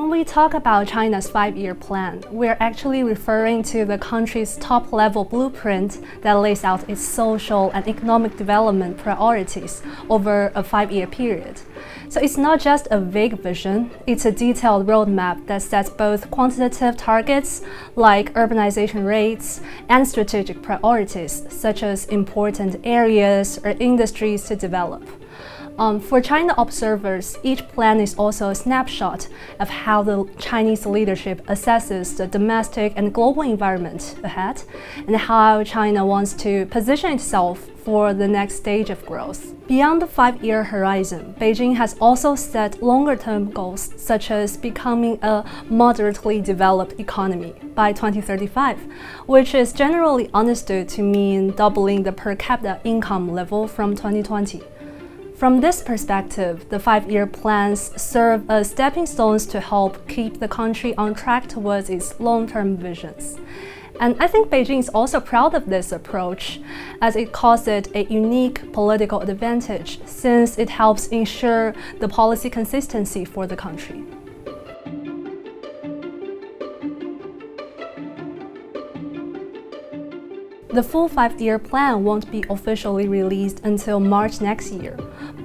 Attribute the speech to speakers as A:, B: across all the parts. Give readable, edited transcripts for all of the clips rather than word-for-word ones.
A: When we talk about China's 5-year plan, we're actually referring to the country's top-level blueprint that lays out its social and economic development priorities over a 5-year period. So it's not just a vague vision, it's a detailed roadmap that sets both quantitative targets like urbanization rates and strategic priorities such as important areas or industries to develop. For China observers, each plan is also a snapshot of how the Chinese leadership assesses the domestic and global environment ahead and how China wants to position itself for the next stage of growth. Beyond the 5-year horizon, Beijing has also set longer-term goals such as becoming a moderately developed economy by 2035, which is generally understood to mean doubling the per capita income level from 2020. From this perspective, the 5-year plans serve as stepping stones to help keep the country on track towards its long-term visions. And I think Beijing is also proud of this approach, as it calls it a unique political advantage, since it helps ensure the policy consistency for the country. The full 5-year plan won't be officially released until March next year,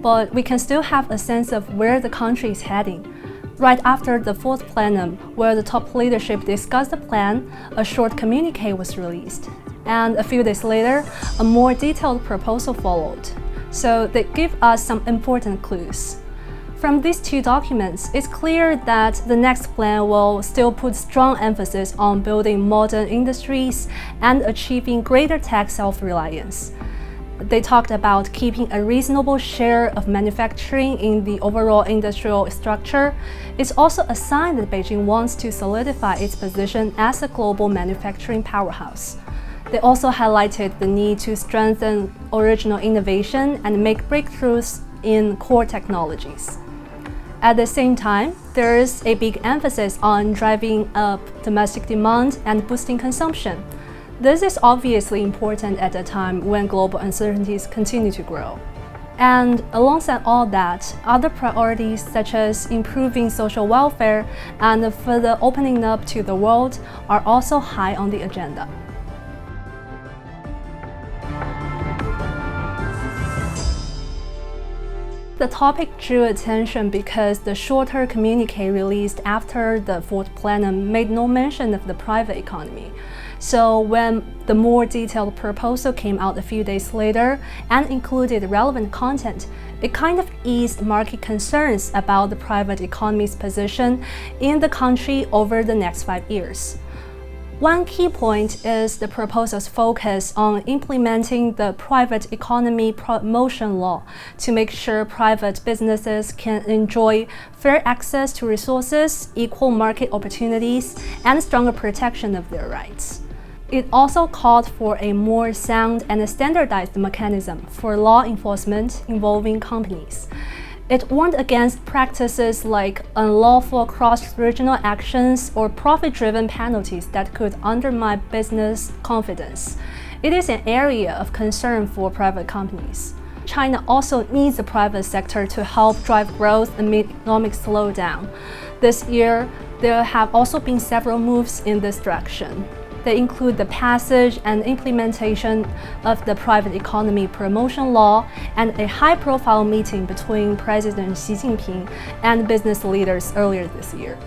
A: but we can still have a sense of where the country is heading. Right after the fourth plenum, where the top leadership discussed the plan, a short communique was released. And a few days later, a more detailed proposal followed. So they give us some important clues. From these two documents, it's clear that the next plan will still put strong emphasis on building modern industries and achieving greater tech self-reliance. They talked about keeping a reasonable share of manufacturing in the overall industrial structure. It's also a sign that Beijing wants to solidify its position as a global manufacturing powerhouse. They also highlighted the need to strengthen original innovation and make breakthroughs in core technologies. At the same time, there is a big emphasis on driving up domestic demand and boosting consumption. This is obviously important at a time when global uncertainties continue to grow. And alongside all that, other priorities such as improving social welfare and further opening up to the world are also high on the agenda. The topic drew attention because the shorter communique released after the fourth plenum made no mention of the private economy. So when the more detailed proposal came out a few days later and included relevant content, it kind of eased market concerns about the private economy's position in the country over the next 5 years. One key point is the proposal's focus on implementing the private economy promotion law to make sure private businesses can enjoy fair access to resources, equal market opportunities, and stronger protection of their rights. It also called for a more sound and standardized mechanism for law enforcement involving companies. It warned against practices like unlawful cross-regional actions or profit-driven penalties that could undermine business confidence. It is an area of concern for private companies. China also needs the private sector to help drive growth amid economic slowdown. This year, there have also been several moves in this direction. They include the passage and implementation of the private economy promotion law and a high-profile meeting between President Xi Jinping and business leaders earlier this year.